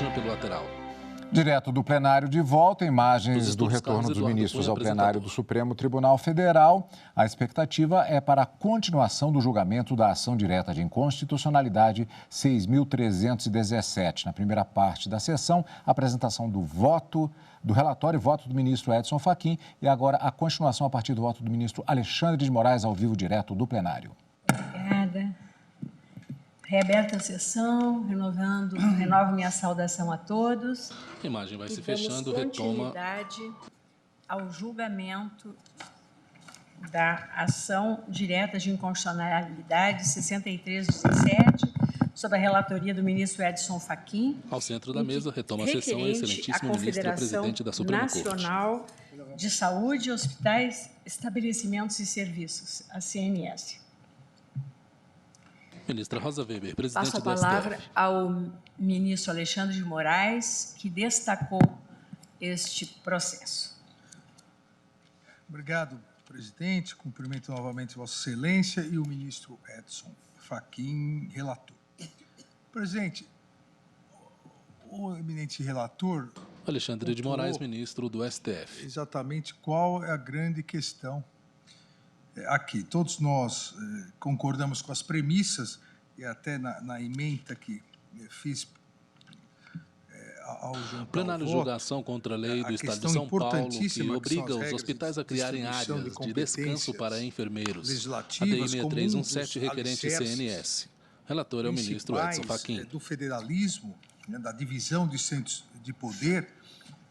Merchan pelo lateral. Direto do plenário de volta, imagens do retorno dos ministros ao plenário do Supremo Tribunal Federal. A expectativa é para a continuação do julgamento da ação direta de inconstitucionalidade 6.317. Na primeira parte da sessão, a apresentação do relatório e voto do ministro Edson Fachin e agora a continuação a partir do voto do ministro Alexandre de Moraes, ao vivo, direto do plenário. Obrigada. Reaberta a sessão, renovo minha saudação a todos. A imagem vai se damos fechando, retoma. Continuidade ao julgamento da ação direta de inconstitucionalidade 6317, sob a relatoria do ministro Edson Fachin. Ao centro da mesa, retoma a sessão o excelentíssimo ministro presidente da Suprema Corte. Nacional de Saúde, Hospitais, Estabelecimentos e Serviços, a CNS. Ministra Rosa Weber, presidente Passo a do palavra STF. ao ministro Alexandre de Moraes, que destacou este processo. Obrigado, presidente. Cumprimento novamente Vossa Excelência e o ministro Edson Fachin, relator. Presidente, o eminente relator... Alexandre de Moraes, ministro do STF. Exatamente qual é a grande questão aqui. Todos nós concordamos com as premissas e até na ementa que fiz ao juntar Plenário de julgação contra a lei do Estado de São Paulo, que obriga os hospitais a criarem áreas de descanso para enfermeiros. A DI 6317, requerente CNS. Relator é o ministro Edson Fachin. Do federalismo, da divisão de centros de poder,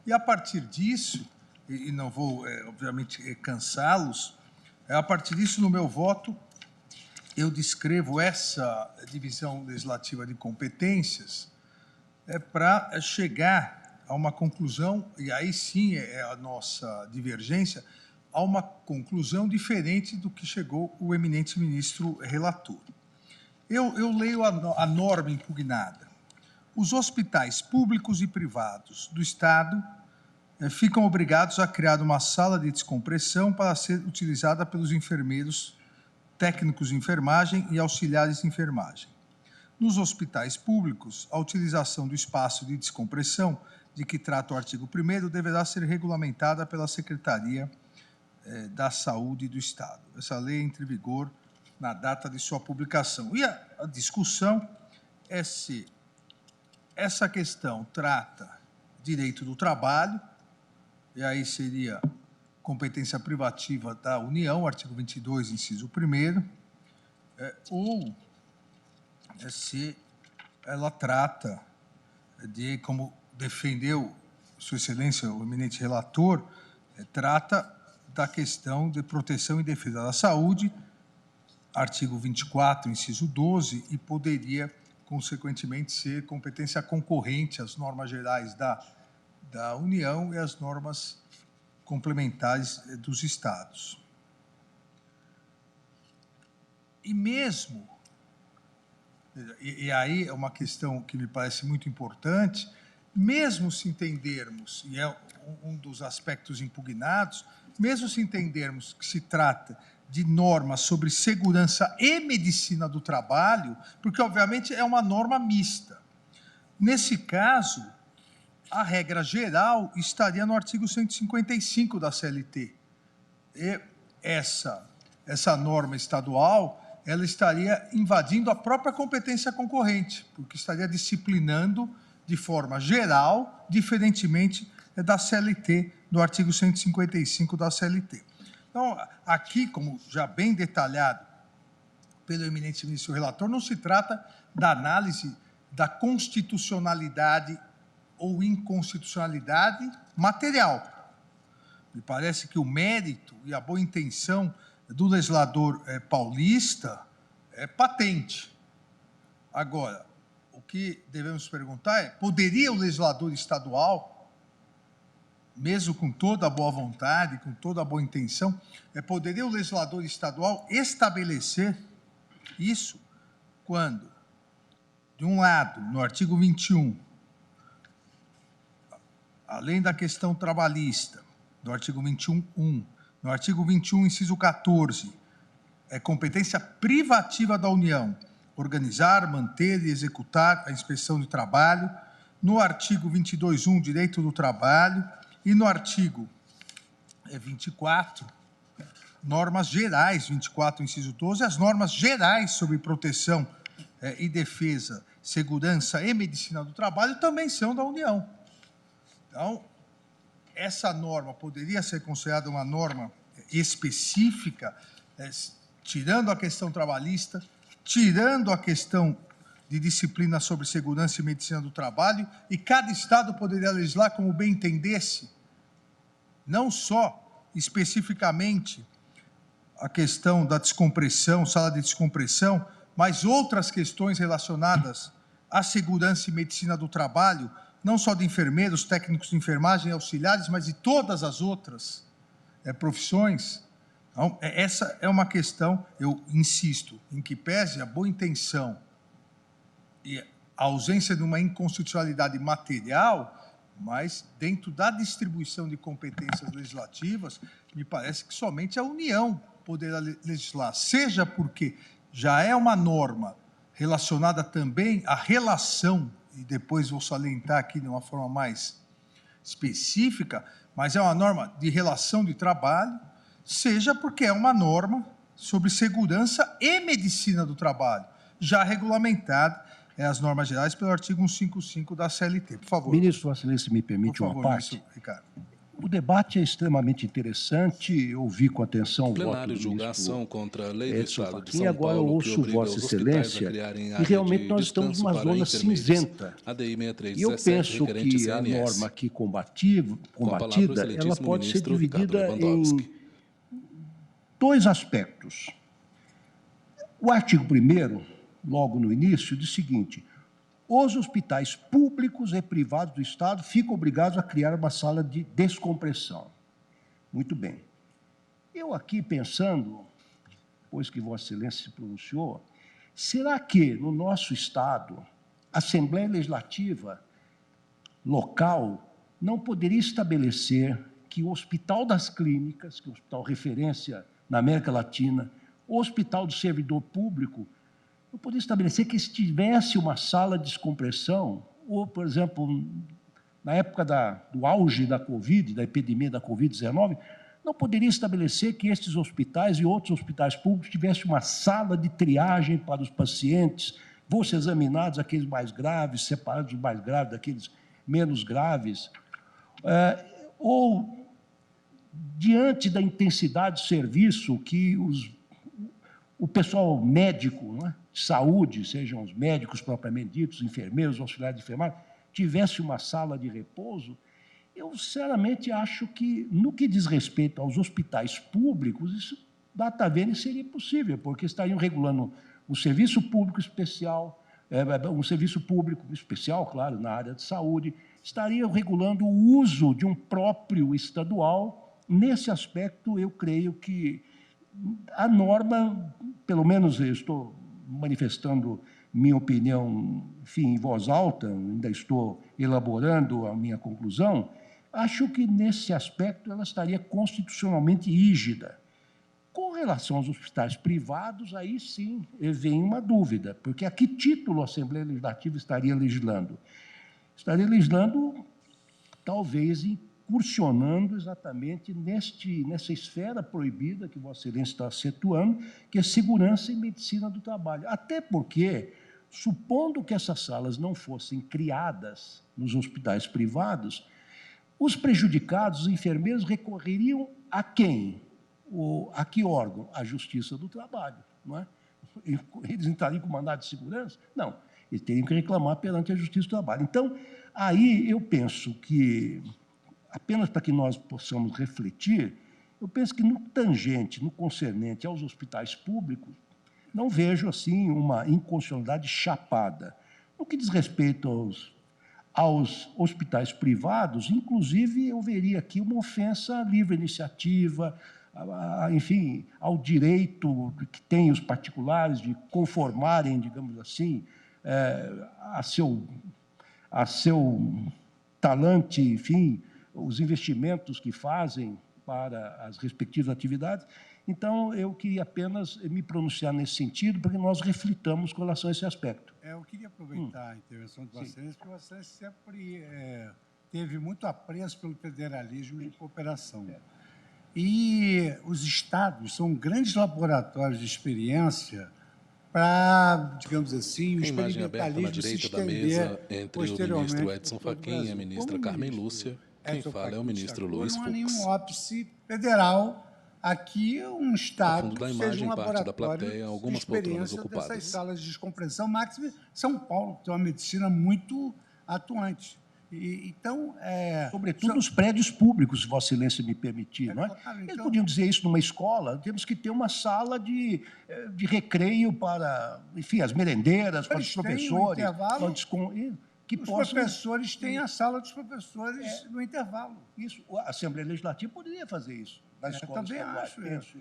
e a partir disso, e não vou, obviamente, cansá-los, a partir disso, no meu voto, eu descrevo essa divisão legislativa de competências para chegar a uma conclusão, e aí sim é a nossa divergência, a uma conclusão diferente do que chegou o eminente ministro relator. Eu leio a norma impugnada. Os hospitais públicos e privados do Estado ficam obrigados a criar uma sala de descompressão para ser utilizada pelos enfermeiros, técnicos de enfermagem e auxiliares de enfermagem. Nos hospitais públicos, a utilização do espaço de descompressão de que trata o artigo 1º deverá ser regulamentada pela Secretaria da Saúde do Estado. Essa lei entra em vigor na data de sua publicação. E a discussão é se essa questão trata direito do trabalho, e aí seria competência privativa da União, artigo 22, inciso 1º, ou se ela trata de, como defendeu Sua Excelência, o eminente relator, trata da questão de proteção e defesa da saúde, artigo 24, inciso 12, e poderia, consequentemente, ser competência concorrente às normas gerais da União e às normas complementares dos Estados. E mesmo, e aí é uma questão que me parece muito importante, mesmo se entendermos, e é um dos aspectos impugnados, mesmo se entendermos que se trata de normas sobre segurança e medicina do trabalho, porque, obviamente, é uma norma mista. Nesse caso, a regra geral estaria no artigo 155 da CLT. E essa norma estadual, ela estaria invadindo a própria competência concorrente, porque estaria disciplinando de forma geral, diferentemente da CLT, do artigo 155 da CLT. Então, aqui, como já bem detalhado pelo eminente ministro relator, não se trata da análise da constitucionalidade ou inconstitucionalidade material. Me parece que o mérito e a boa intenção do legislador paulista é patente. Agora, o que devemos perguntar é, poderia o legislador estadual, mesmo com toda a boa vontade, com toda a boa intenção, poderia o legislador estadual estabelecer isso quando, de um lado, no artigo 21, além da questão trabalhista, do artigo 21.1, no artigo 21, inciso 14, é competência privativa da União organizar, manter e executar a inspeção de trabalho no artigo 22.1, direito do trabalho, e no artigo 24, normas gerais, 24, inciso 12, as normas gerais sobre proteção e defesa, segurança e medicina do trabalho também são da União. Então, essa norma poderia ser considerada uma norma específica, tirando a questão trabalhista, tirando a questão de disciplina sobre segurança e medicina do trabalho, e cada Estado poderia legislar como bem entendesse, não só especificamente a questão da descompressão, sala de descompressão, mas outras questões relacionadas à segurança e medicina do trabalho, não só de enfermeiros, técnicos de enfermagem, auxiliares, mas de todas as outras profissões. Então, essa é uma questão, eu insisto, em que pese a boa intenção e a ausência de uma inconstitucionalidade material, mas dentro da distribuição de competências legislativas, me parece que somente a União poderá legislar, seja porque já é uma norma relacionada também à relação, e depois vou salientar aqui de uma forma mais específica, mas é uma norma de relação de trabalho, seja porque é uma norma sobre segurança e medicina do trabalho, já regulamentada as normas gerais pelo artigo 155 da CLT. Por favor. Ministro, Vossa Excelência, me permite uma parte? Ministro Ricardo. O debate é extremamente interessante, eu ouvi com atenção o voto do julgação contra a lei do Estado de São Paulo, agora eu ouço Vossa Excelência, e realmente nós estamos numa zona cinzenta. E eu penso que a norma aqui combatida, ela pode ser dividida em dois aspectos. O artigo 1º, logo no início, diz o seguinte: os hospitais públicos e privados do Estado ficam obrigados a criar uma sala de descompressão. Muito bem. Eu aqui pensando, depois que Vossa Excelência se pronunciou, será que no nosso Estado, a Assembleia Legislativa local não poderia estabelecer que o Hospital das Clínicas, que é o hospital referência na América Latina, o Hospital do Servidor Público, eu poderia estabelecer que se tivesse uma sala de descompressão, ou, por exemplo, na época do auge da Covid, da epidemia da Covid-19, não poderia estabelecer que estes hospitais e outros hospitais públicos tivessem uma sala de triagem para os pacientes, fossem examinados aqueles mais graves, separados os mais graves daqueles menos graves, ou, diante da intensidade do serviço que o pessoal médico, não é, de saúde, sejam os médicos propriamente ditos, enfermeiros, auxiliares de enfermagem, tivesse uma sala de repouso, eu, sinceramente, acho que, no que diz respeito aos hospitais públicos, isso, data vênia, seria possível, porque estariam regulando um serviço público especial, um serviço público especial, claro, na área de saúde, estariam regulando o uso de um próprio estadual. Nesse aspecto, eu creio que a norma, pelo menos eu estou manifestando minha opinião, enfim, em voz alta, ainda estou elaborando a minha conclusão, acho que, nesse aspecto, ela estaria constitucionalmente rígida. Com relação aos hospitais privados, aí sim vem uma dúvida, porque a que título a Assembleia Legislativa estaria legislando? Estaria legislando, talvez, incursionando exatamente nessa esfera proibida que Vossa Excelência está situando, que é segurança e medicina do trabalho. Até porque, supondo que essas salas não fossem criadas nos hospitais privados, os prejudicados, os enfermeiros, recorreriam a quem? A que órgão? A Justiça do Trabalho, não é? Eles entrariam com mandado de segurança? Não, eles teriam que reclamar perante a Justiça do Trabalho. Então, aí eu penso que, apenas para que nós possamos refletir, eu penso que no tangente, no concernente aos hospitais públicos, não vejo, assim, uma inconstitucionalidade chapada. No que diz respeito aos hospitais privados, inclusive, eu veria aqui uma ofensa à livre iniciativa, enfim, ao direito que têm os particulares de conformarem, digamos assim, a seu talante, enfim, os investimentos que fazem para as respectivas atividades. Então, eu queria apenas me pronunciar nesse sentido, para que nós reflitamos com relação a esse aspecto. Eu queria aproveitar a intervenção de vocês, porque vocês sempre teve muito apreço pelo federalismo e cooperação. E os estados são grandes laboratórios de experiência para, digamos assim, o experimentalismo se estender entre o ministro Edson Fachin e a ministra Carmen Lúcia. Quem fala é o ministro Luiz Fux. Não há nenhum óbice federal. Aqui, um estado fundo da que imagem, seja um parte da laboratório plateia, algumas de experiência poltronas ocupadas. dessas salas de descompressão máxima. São Paulo tem uma medicina muito atuante. Então, sobretudo nos prédios públicos, se Vossa Excelência me permitir. Não é? Eles podiam dizer isso numa escola, temos que ter uma sala de recreio para, enfim, as merendeiras, para os professores. Os professores têm a sala dos professores no intervalo. Isso, a Assembleia Legislativa poderia fazer isso. Eu também acho isso.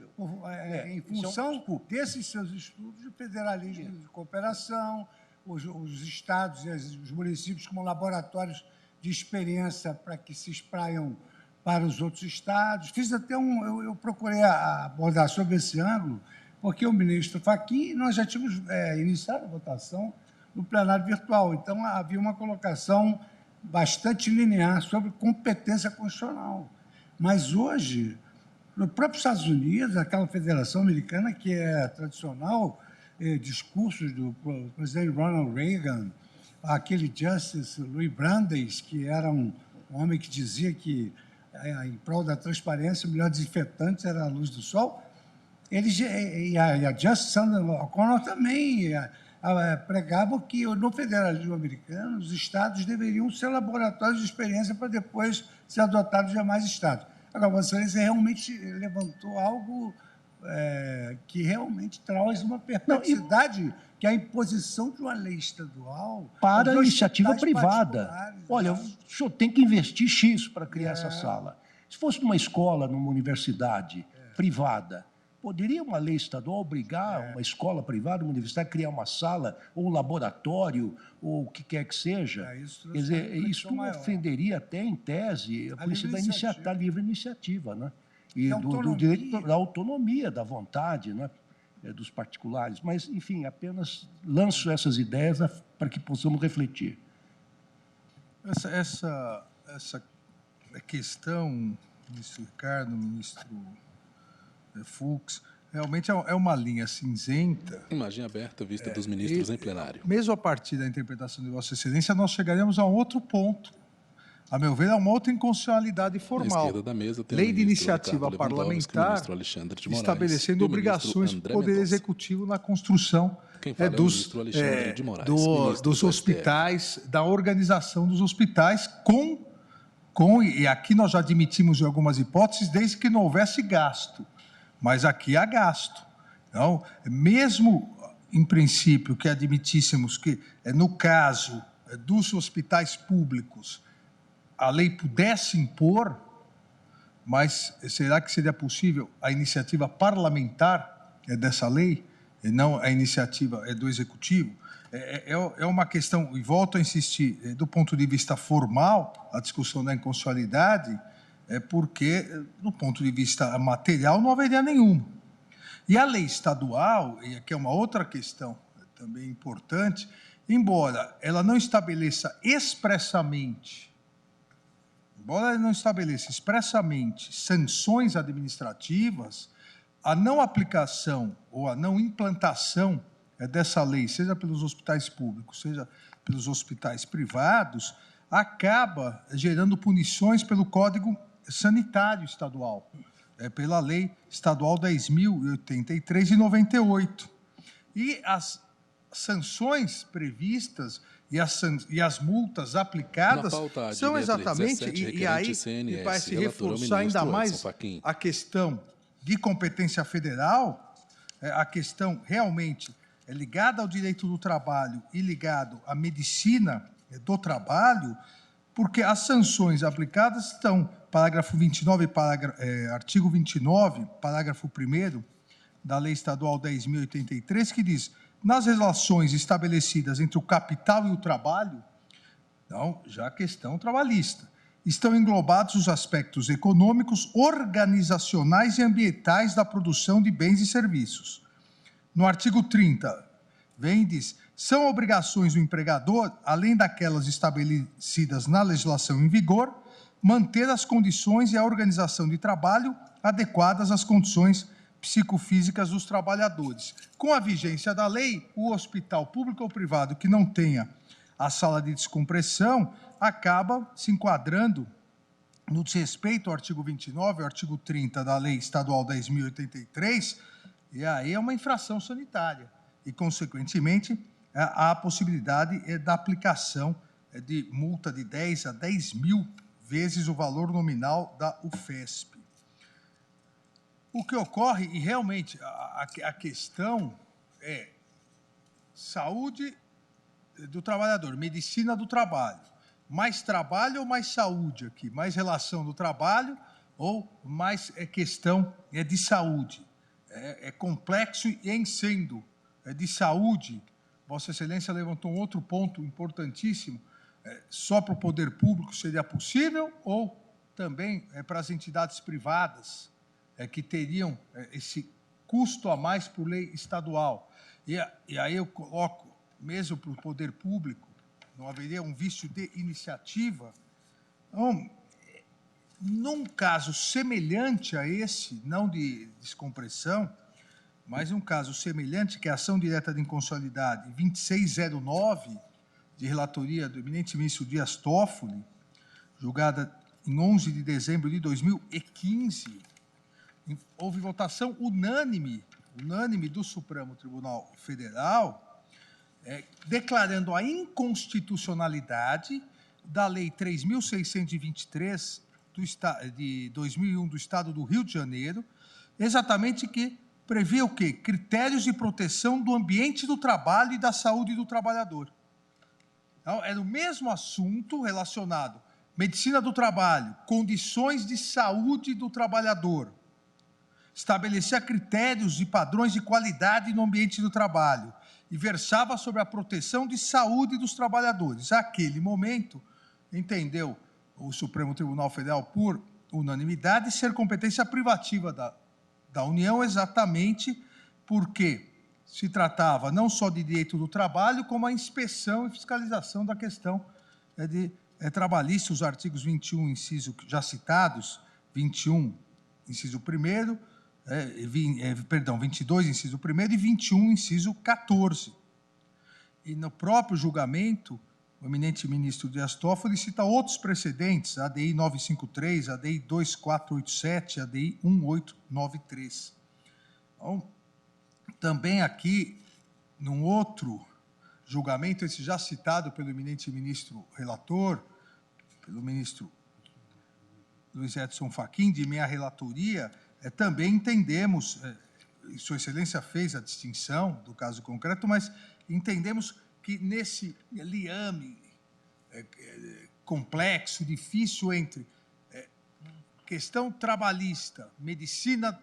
Em função desses seus estudos de federalismo e de cooperação, os estados e os municípios como laboratórios de experiência para que se espraiam para os outros estados. Fiz até eu procurei abordar sobre esse ângulo, porque o ministro Fachin, nós já tínhamos iniciado a votação no plenário virtual, então havia uma colocação bastante linear sobre competência constitucional. Mas hoje, no próprio Estados Unidos, aquela federação americana que é tradicional, discursos do presidente Ronald Reagan, aquele Justice Louis Brandeis, que era um homem que dizia que, em prol da transparência, o melhor desinfetante era a luz do sol, e a Justice Sandra O'Connor também pregavam que, no federalismo americano, os estados deveriam ser laboratórios de experiência para depois ser adotados demais estados. Agora, você realmente levantou algo que realmente traz uma perplexidade, que é a imposição de uma lei estadual para a iniciativa privada. Olha, o senhor tem que investir X para criar essa sala. Se fosse numa escola, numa universidade privada, poderia uma lei estadual obrigar uma escola privada, uma universidade, a criar uma sala, ou um laboratório, ou o que quer que seja? Quer dizer, isso ofenderia até, em tese, a polícia da livre iniciativa, né? E do direito da autonomia, da vontade, né? Dos particulares. Mas, enfim, apenas lanço essas ideias para que possamos refletir. Essa questão, ministro Ricardo, ministro Fux, realmente é uma linha cinzenta. Imagem aberta, vista dos ministros em plenário. Mesmo a partir da interpretação de Vossa Excelência, nós chegaremos a um outro ponto. A meu ver, é uma outra inconstitucionalidade formal. À esquerda da mesa tem lei de iniciativa parlamentar estabelecendo obrigações do Poder Executivo na construção dos hospitais, da organização dos hospitais, e aqui nós já admitimos em algumas hipóteses, desde que não houvesse gasto. Mas aqui há gasto. Então, mesmo em princípio que admitíssemos que, no caso dos hospitais públicos, a lei pudesse impor, mas será que seria possível a iniciativa parlamentar dessa lei, e não a iniciativa do Executivo? É uma questão, e volto a insistir, do ponto de vista formal, a discussão da inconstitucionalidade, porque, do ponto de vista material, não haveria nenhuma. E a lei estadual, e aqui é uma outra questão também importante, embora ela não estabeleça expressamente sanções administrativas, a não aplicação ou a não implantação dessa lei, seja pelos hospitais públicos, seja pelos hospitais privados, acaba gerando punições pelo Código Sanitário Estadual, pela Lei Estadual 10.083 de 98. E as sanções previstas e as multas aplicadas são exatamente, e aí vai se reforçar ainda mais a questão de competência federal, a questão realmente ligada ao direito do trabalho e ligado à medicina do trabalho, porque as sanções aplicadas estão, parágrafo 29, artigo 29, parágrafo 1º da Lei Estadual 10.083, que diz: nas relações estabelecidas entre o capital e o trabalho, então, já a questão trabalhista, estão englobados os aspectos econômicos, organizacionais e ambientais da produção de bens e serviços. No artigo 30, vem e diz: são obrigações do empregador, além daquelas estabelecidas na legislação em vigor, manter as condições e a organização de trabalho adequadas às condições psicofísicas dos trabalhadores. Com a vigência da lei, o hospital público ou privado que não tenha a sala de descompressão acaba se enquadrando no desrespeito ao artigo 29, ao artigo 30 da Lei Estadual 10.083, e aí é uma infração sanitária. E, consequentemente, há a possibilidade da aplicação de multa de 10 a 10 mil vezes o valor nominal da UFESP. O que ocorre, e realmente a questão é saúde do trabalhador, medicina do trabalho. Mais trabalho ou mais saúde aqui? Mais relação do trabalho ou mais questão de saúde? É complexo e em sendo de saúde, Vossa Excelência levantou um outro ponto importantíssimo, só para o poder público seria possível ou também para as entidades privadas que teriam esse custo a mais por lei estadual. E aí eu coloco, mesmo para o poder público, não haveria um vício de iniciativa? Então, num caso semelhante a esse, não de descompressão, mas um caso semelhante, que é a ação direta de inconstitucionalidade 2609, de relatoria do eminente ministro Dias Toffoli, julgada em 11 de dezembro de 2015, houve votação unânime do Supremo Tribunal Federal, declarando a inconstitucionalidade da Lei 3.623 de 2001 do Estado do Rio de Janeiro, exatamente que previa o quê? Critérios de proteção do ambiente do trabalho e da saúde do trabalhador. Então, era o mesmo assunto relacionado medicina do trabalho, condições de saúde do trabalhador, estabelecia critérios e padrões de qualidade no ambiente do trabalho e versava sobre a proteção de saúde dos trabalhadores. Naquele momento, entendeu o Supremo Tribunal Federal, por unanimidade, ser competência privativa da União, exatamente porque se tratava não só de direito do trabalho, como a inspeção e fiscalização da questão trabalhista, os artigos 21, inciso já citados, 21, inciso 1º, 22, inciso 1º, e 21, inciso 14. E no próprio julgamento, o eminente ministro Dias Toffoli cita outros precedentes, ADI 953, ADI 2487, ADI 1893. Então, também aqui, num outro julgamento, esse já citado pelo eminente ministro relator, pelo ministro Luiz Edson Fachin, de minha relatoria, também entendemos, Sua Excelência fez a distinção do caso concreto, mas entendemos que nesse liame complexo, difícil entre questão trabalhista, medicina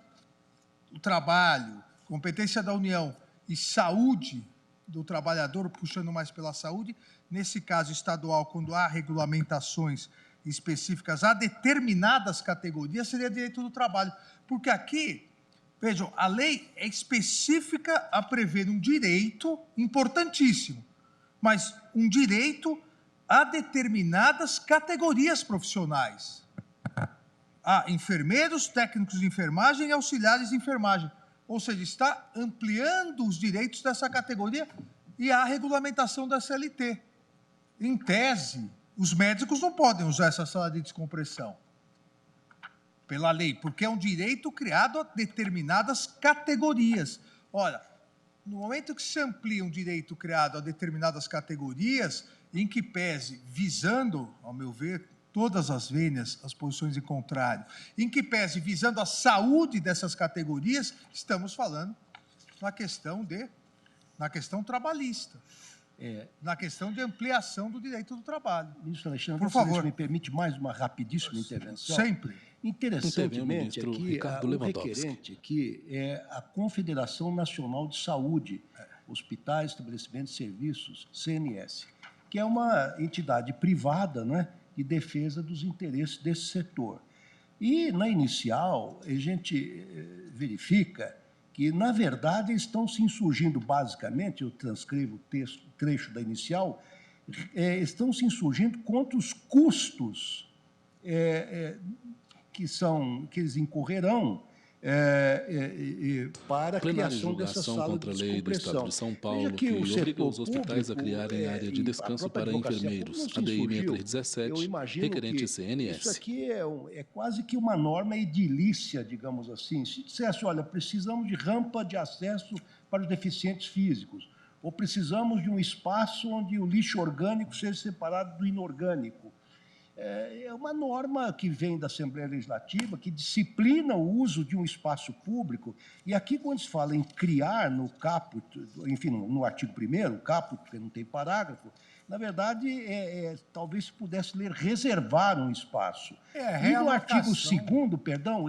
do trabalho, competência da União e saúde do trabalhador, puxando mais pela saúde, nesse caso estadual, quando há regulamentações específicas a determinadas categorias, seria direito do trabalho. Porque aqui, vejam, a lei é específica a prever um direito importantíssimo, mas um direito a determinadas categorias profissionais. A enfermeiros, técnicos de enfermagem e auxiliares de enfermagem. Ou seja, está ampliando os direitos dessa categoria e a regulamentação da CLT. Em tese, os médicos não podem usar essa sala de descompressão pela lei, porque é um direito criado a determinadas categorias. Ora, no momento que se amplia um direito criado a determinadas categorias, em que pese, visando, ao meu ver, todas as vênias, as posições em contrário, em que pese, visando a saúde dessas categorias, estamos falando na questão trabalhista. Na questão de ampliação do direito do trabalho. Ministro Alexandre, por favor, me permite mais uma rapidíssima intervenção? Sempre. Interessantemente, aqui, o requerente aqui é a Confederação Nacional de Saúde, Hospitais, Estabelecimentos e Serviços, CNS, que é uma entidade privada, não é, de defesa dos interesses desse setor. E, na inicial, a gente verifica que, na verdade, estão se insurgindo, basicamente, eu transcrevo o trecho da inicial, estão se insurgindo contra os custos que eles incorrerão para a criação dessa sala contra de a lei do Estado de São Paulo, que obriga os hospitais a criarem área de descanso para enfermeiros, ADI 6317, requerente CNS. Isso aqui é quase que uma norma edilícia, digamos assim. Se dissesse, olha, precisamos de rampa de acesso para os deficientes físicos, ou precisamos de um espaço onde o lixo orgânico seja separado do inorgânico. É uma norma que vem da Assembleia Legislativa, que disciplina o uso de um espaço público. E aqui, quando se fala em criar no caput, enfim, no artigo 1º, caput, porque não tem parágrafo, na verdade, talvez se pudesse ler reservar um espaço. E no artigo 2º, perdão,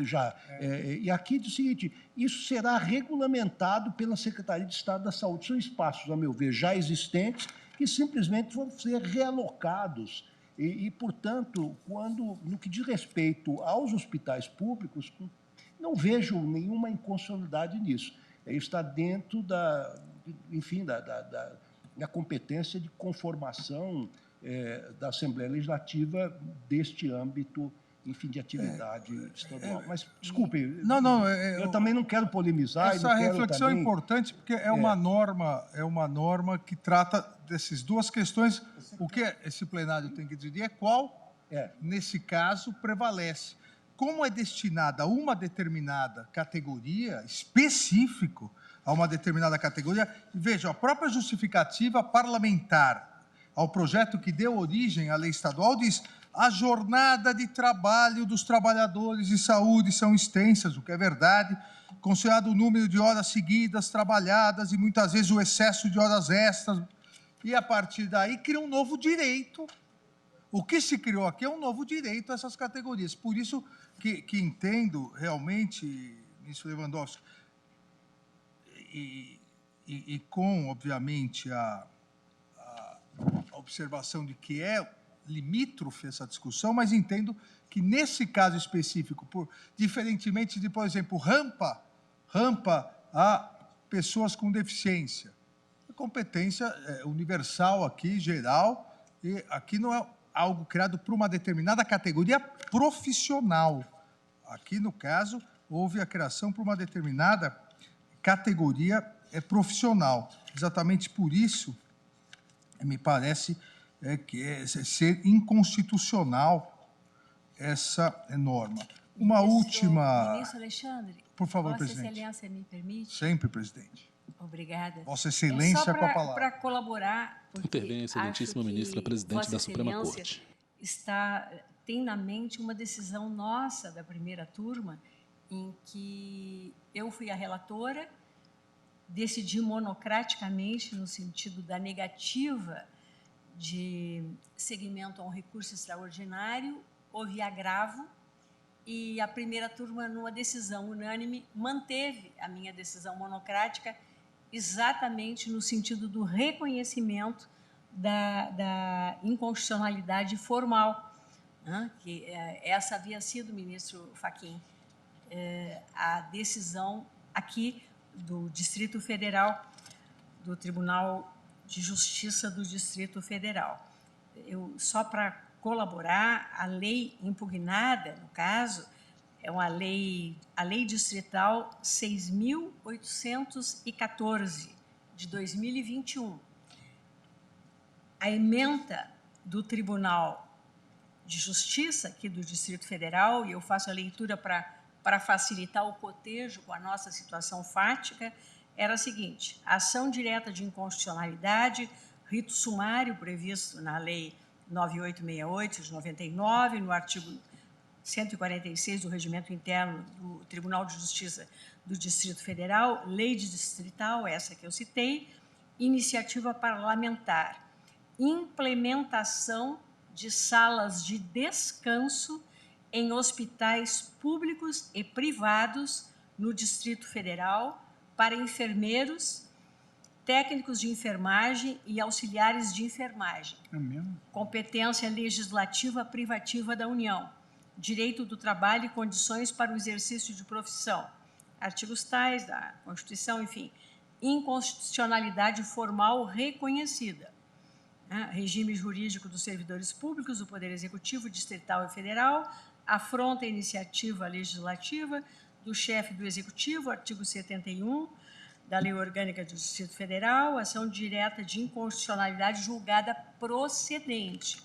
e aqui diz o seguinte, isso será regulamentado pela Secretaria de Estado da Saúde. São espaços, a meu ver, já existentes, que simplesmente vão ser realocados. E, portanto, no que diz respeito aos hospitais públicos, não vejo nenhuma inconstitucionalidade nisso. Está dentro da competência de conformação da Assembleia Legislativa deste âmbito, enfim, de atividade estadual. Mas, desculpe, eu também não quero polemizar. Essa reflexão é importante, porque é uma norma que trata dessas duas questões. O que esse plenário tem que decidir é qual, nesse caso, prevalece. Como é destinada a uma determinada categoria, específico a uma determinada categoria, veja, a própria justificativa parlamentar ao projeto que deu origem à lei estadual diz: a jornada de trabalho dos trabalhadores de saúde são extensas, o que é verdade, considerado o número de horas seguidas trabalhadas e muitas vezes o excesso de horas extras, e a partir daí cria um novo direito. O que se criou aqui é um novo direito a essas categorias. Por isso que entendo realmente, ministro Lewandowski, e com, obviamente, a observação de que é limítrofe essa discussão, mas entendo que, nesse caso específico, diferentemente de, por exemplo, rampa a pessoas com deficiência, a competência é universal aqui, geral, e aqui não é algo criado por uma determinada categoria profissional. Aqui, no caso, houve a criação por uma determinada categoria profissional. Exatamente por isso, me parece ser inconstitucional essa norma. Uma última... Ministro Alexandre, por favor, Vossa presidente. Excelência me permite? Sempre, presidente. Obrigada. Vossa Excelência com a palavra. Para colaborar, intervém a excelentíssima ministra, presidente da Suprema Corte. Tem na mente uma decisão nossa da primeira turma, em que eu fui a relatora, decidi monocraticamente no sentido da negativa de seguimento a um recurso extraordinário, houve agravo, e a primeira turma, numa decisão unânime, manteve a minha decisão monocrática exatamente no sentido do reconhecimento da inconstitucionalidade formal, né? Que essa havia sido, ministro Fachin, a decisão aqui do Distrito Federal, do Tribunal de Justiça do Distrito Federal. Só para colaborar, a lei impugnada, no caso, é a lei distrital 6.814, de 2021. A ementa do Tribunal de Justiça, aqui do Distrito Federal, e eu faço a leitura para facilitar o cotejo com a nossa situação fática, era a seguinte: a ação direta de inconstitucionalidade, rito sumário previsto na Lei 9868 de 99, no artigo 146 do Regimento Interno do Tribunal de Justiça do Distrito Federal, lei distrital, essa que eu citei, iniciativa parlamentar, implementação de salas de descanso em hospitais públicos e privados no Distrito Federal para enfermeiros técnicos de enfermagem e auxiliares de enfermagem. É mesmo? Competência legislativa privativa da União. Direito do trabalho e condições para o exercício de profissão. Artigos tais da Constituição, enfim. Inconstitucionalidade formal reconhecida. Regime jurídico dos servidores públicos do Poder Executivo, Distrital e Federal. Afronta a iniciativa legislativa do chefe do Executivo, artigo 71 da Lei Orgânica do Distrito Federal, ação direta de inconstitucionalidade julgada procedente.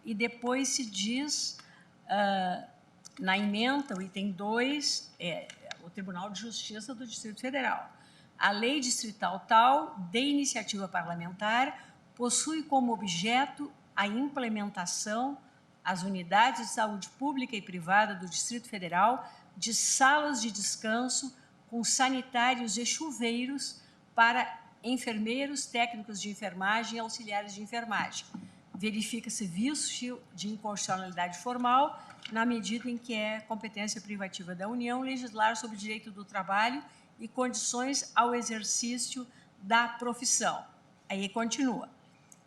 E depois se diz, na ementa, o item 2, o Tribunal de Justiça do Distrito Federal. A lei distrital tal, de iniciativa parlamentar, possui como objeto a implementação às unidades de saúde pública e privada do Distrito Federal de salas de descanso com sanitários e chuveiros para enfermeiros, técnicos de enfermagem e auxiliares de enfermagem. Verifica-se vício de inconstitucionalidade formal na medida em que é competência privativa da União legislar sobre o direito do trabalho e condições ao exercício da profissão. Aí continua.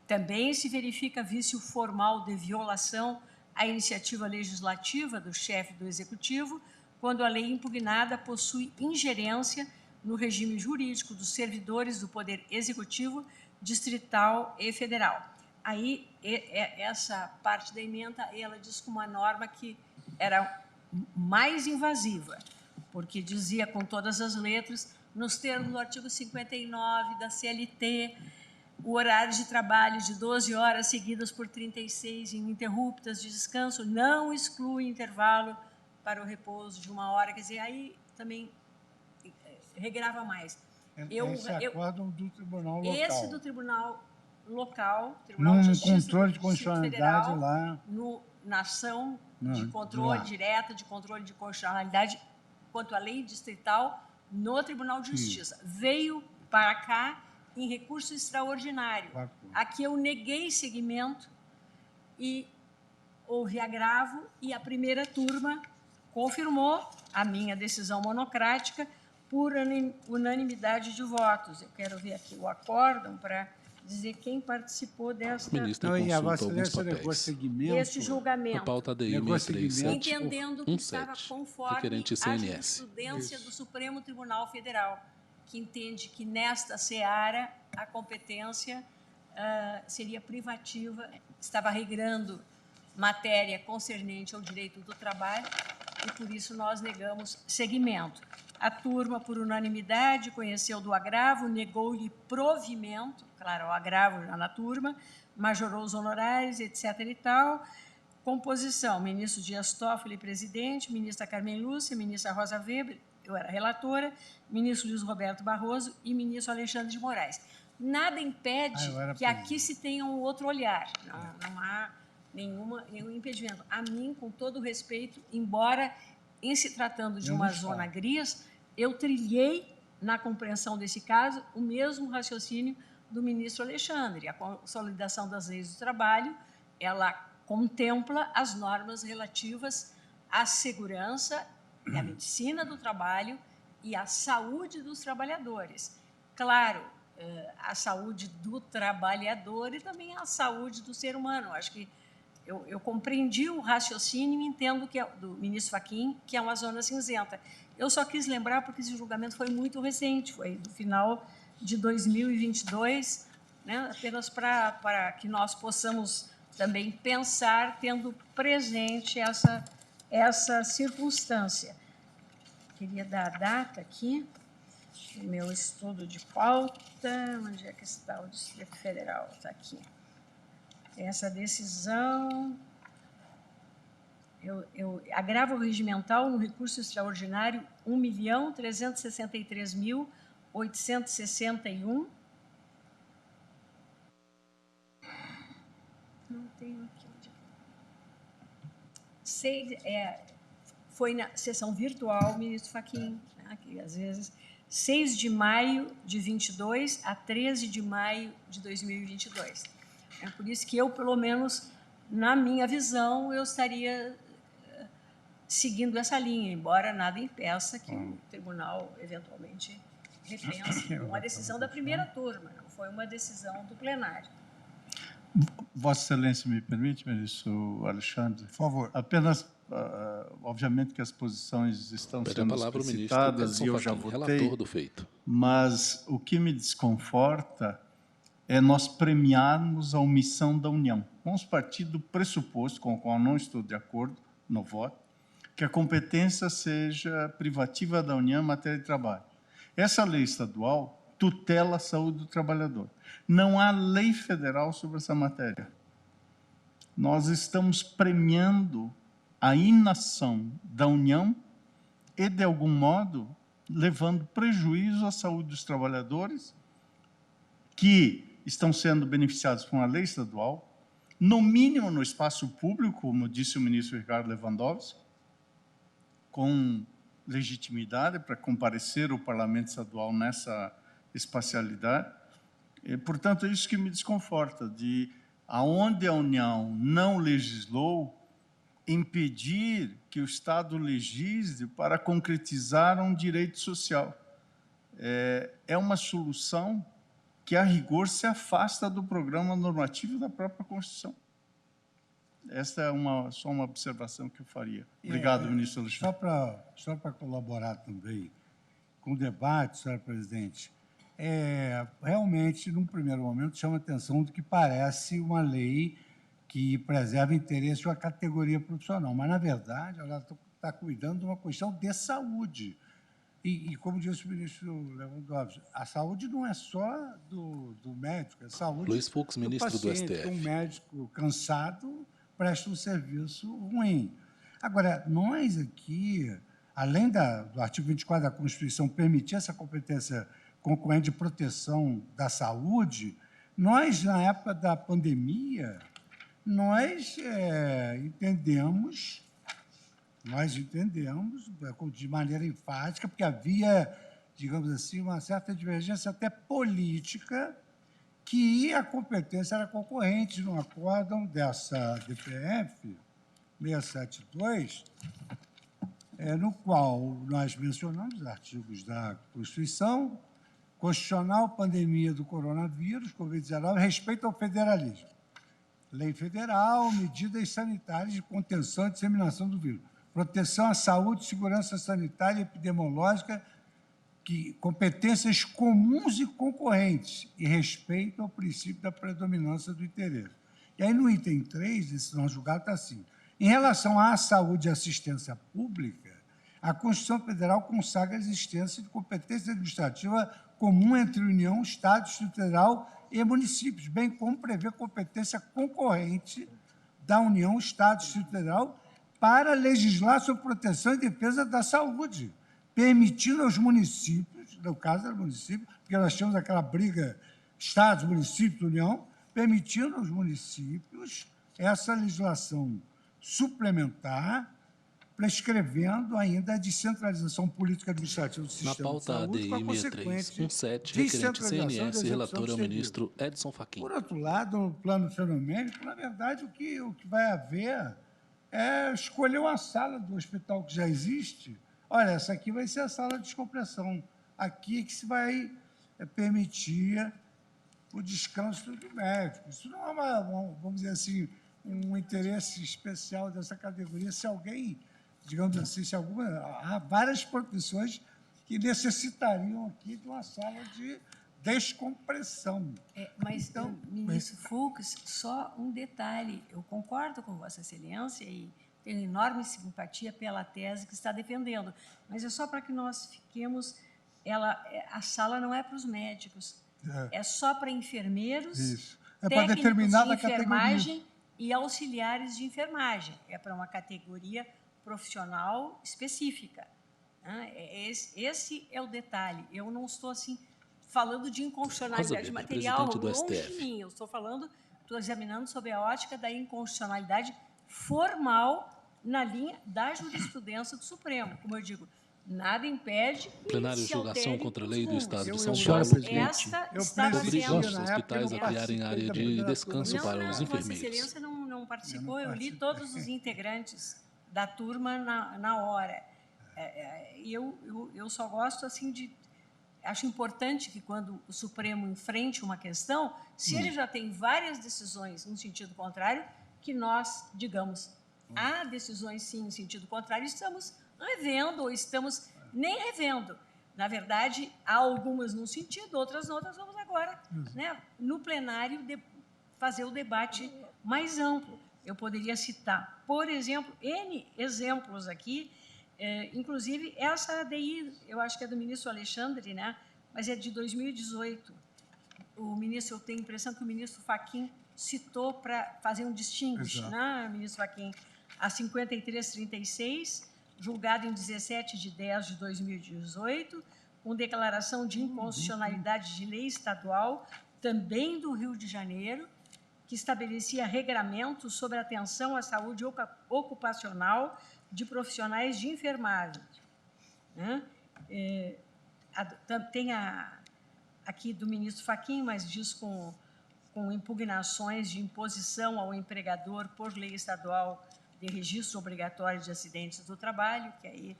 Também se verifica vício formal de violação à iniciativa legislativa do chefe do Executivo, quando a lei impugnada possui ingerência no regime jurídico dos servidores do Poder Executivo, Distrital e Federal. Aí, essa parte da ementa, ela diz com uma norma que era mais invasiva, porque dizia com todas as letras, nos termos do artigo 59 da CLT, o horário de trabalho de 12 horas seguidas por 36 ininterruptas de descanso não exclui intervalo para o repouso de 1 hora. Quer dizer, aí também regrava mais. Esse acórdão do Tribunal Local. Esse do Tribunal Local, Tribunal de Justiça controle de constitucionalidade Federal, lá. Na ação de controle direta, de controle de constitucionalidade, quanto à lei distrital, no Tribunal de Justiça. Veio para cá em recurso extraordinário. Aqui eu neguei seguimento e houve agravo, e a primeira turma confirmou a minha decisão monocrática por unanimidade de votos. Eu quero ver aqui o acórdão para dizer quem participou desta... Ministra, e a Vossa Excelência negou seguimento. Este julgamento. A pauta DI 637, entendendo que estava conforme referente a CNS. jurisprudência do Supremo Tribunal Federal, que entende que nesta seara a competência seria privativa, estava regrando matéria concernente ao direito do trabalho e, por isso, nós negamos seguimento. A turma, por unanimidade, conheceu do agravo, negou-lhe provimento, claro, o agravo já na turma, majorou os honorários, etc. e tal. Composição, ministro Dias Toffoli, presidente, ministra Carmen Lúcia, ministra Rosa Weber, eu era relatora, ministro Luiz Roberto Barroso e ministro Alexandre de Moraes. Nada impede que aqui se tenha um outro olhar, não há nenhum impedimento. A mim, com todo o respeito, embora em se tratando de uma zona gris, eu trilhei, na compreensão desse caso, o mesmo raciocínio do ministro Alexandre. A consolidação das leis do trabalho, ela contempla as normas relativas à segurança e à medicina do trabalho e à saúde dos trabalhadores. Claro, a saúde do trabalhador e também a saúde do ser humano. Acho que eu compreendi o raciocínio e entendo que do ministro Fachin, que é uma zona cinzenta. Eu só quis lembrar porque esse julgamento foi muito recente, foi no final de 2022, né, apenas para que nós possamos também pensar, tendo presente essa circunstância. Queria dar a data aqui, no meu estudo de pauta. Onde é que está o Distrito Federal? Está aqui. Essa decisão... agravo regimental no recurso extraordinário 1.363.861. Não tenho aqui. Foi na sessão virtual, ministro Fachin, né, que às vezes 6 de maio de 22 a 13 de maio de 2022. É por isso que eu, pelo menos, na minha visão, eu estaria seguindo essa linha, embora nada impeça que o tribunal, eventualmente, repense. Uma decisão da primeira turma, não foi uma decisão do plenário. Vossa Excelência me permite, ministro Alexandre? Por favor. Apenas, obviamente que as posições estão sendo explicitadas e eu já votei, relator do feito. Mas o que me desconforta é nós premiarmos a omissão da União. Vamos partir do pressuposto, com o qual não estou de acordo no voto, que a competência seja privativa da União em matéria de trabalho. Essa lei estadual tutela a saúde do trabalhador. Não há lei federal sobre essa matéria. Nós estamos premiando a inação da União e, de algum modo, levando prejuízo à saúde dos trabalhadores que estão sendo beneficiados por uma lei estadual, no mínimo no espaço público, como disse o ministro Ricardo Lewandowski, com legitimidade para comparecer ao Parlamento Estadual nessa espacialidade. E, portanto, é isso que me desconforta, de aonde a União não legislou, impedir que o Estado legisle para concretizar um direito social. É uma solução que, a rigor, se afasta do programa normativo da própria Constituição. Esta é só uma observação que eu faria. Obrigado, ministro Alexandre. Só para colaborar também com o debate, senhora presidente, realmente, num primeiro momento, chama a atenção do que parece uma lei que preserva o interesse de uma categoria profissional, mas, na verdade, ela está cuidando de uma questão de saúde. E como disse o ministro Lewandowski, a saúde não é só do médico, é a saúde Luiz Fux, ministro do paciente. STF. Um médico cansado presta um serviço ruim. Agora, nós aqui, além do artigo 24 da Constituição permitir essa competência concorrente de proteção da saúde, nós, na época da pandemia, nós entendemos de maneira enfática, porque havia, digamos assim, uma certa divergência até política, que a competência era concorrente no acórdão dessa DPF 672, no qual nós mencionamos os artigos da Constituição Constitucional, pandemia do coronavírus, Covid-19, respeito ao federalismo. Lei federal, medidas sanitárias de contenção e disseminação do vírus. Proteção à saúde, segurança sanitária e epidemiológica, competências comuns e concorrentes e respeito ao princípio da predominância do interesse. E aí, no item 3 desse nosso julgado, está assim: em relação à saúde e assistência pública, a Constituição Federal consagra a existência de competência administrativa comum entre União, Estado, Distrito Federal e municípios, bem como prevê competência concorrente da União, Estado e Distrito Federal para legislar sobre proteção e defesa da saúde, permitindo aos municípios, no caso do município, porque nós temos aquela briga Estados, municípios, União, permitindo aos municípios essa legislação suplementar, prescrevendo ainda a descentralização política administrativa do sistema de saúde. Na pauta ADI 6317, requerente CNS, relator é o ministro Edson Fachin. Por outro lado, no plano fenomênico, na verdade, o que vai haver é escolher uma sala do hospital que já existe. Olha, essa aqui vai ser a sala de descompressão. Aqui é que se vai permitir o descanso do médico. Isso não é vamos dizer assim, um interesse especial dessa categoria. Se alguém, digamos assim, há várias profissões que necessitariam aqui de uma sala de descompressão. Mas, então, ministro Fux, só um detalhe. Eu concordo com Vossa Excelência e tenho enorme simpatia pela tese que está defendendo, mas é só para que nós fiquemos... a sala não é para os médicos, é só para enfermeiros, isso. Para determinada de enfermagem e auxiliares de enfermagem. É para uma categoria profissional específica. Esse é o detalhe. Eu não estou assim falando de inconstitucionalidade material, longe de mim. Eu estou examinando sob a ótica da inconstitucionalidade formal na linha da jurisprudência do Supremo. Como eu digo, nada impede que plenário se julgação contra a lei do Estado de São Paulo. Esta obriga os hospitais a criarem área de descanso para os enfermeiros. Vossa Excelência não participou, eu li todos os integrantes da turma na hora. Eu só gosto assim de acho importante que, quando o Supremo enfrente uma questão, se ele já tem várias decisões no sentido contrário, que nós digamos, há decisões, sim, no sentido contrário, estamos revendo ou estamos nem revendo. Na verdade, há algumas num sentido, outras não. Nós vamos agora, né, no plenário, fazer o debate mais amplo. Eu poderia citar, por exemplo, N exemplos aqui, inclusive essa ADI, eu acho que é do ministro Alexandre, né, mas é de 2018. Eu tenho a impressão que o ministro Fachin citou para fazer um distinguish, né, ministro Fachin, a 5336, julgado em 17/10/2018, com declaração de inconstitucionalidade de lei estadual, também do Rio de Janeiro, que estabelecia regramentos sobre a atenção à saúde ocupacional de profissionais de enfermagem. Né? Tem aqui do ministro Fachin, mas diz com impugnações de imposição ao empregador por lei estadual de registro obrigatório de acidentes do trabalho, que aí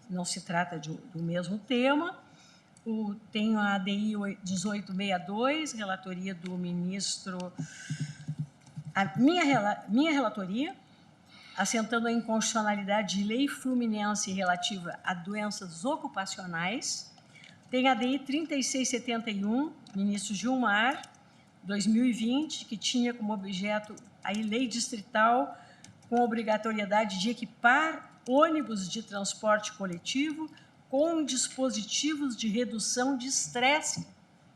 não se trata do mesmo tema. Tenho a ADI 1862, relatoria do ministro... Minha relatoria, assentando a inconstitucionalidade de lei fluminense relativa a doenças ocupacionais. Tem a ADI 3671, ministro Gilmar, 2020, que tinha como objeto a lei distrital com obrigatoriedade de equipar ônibus de transporte coletivo com dispositivos de redução de estresse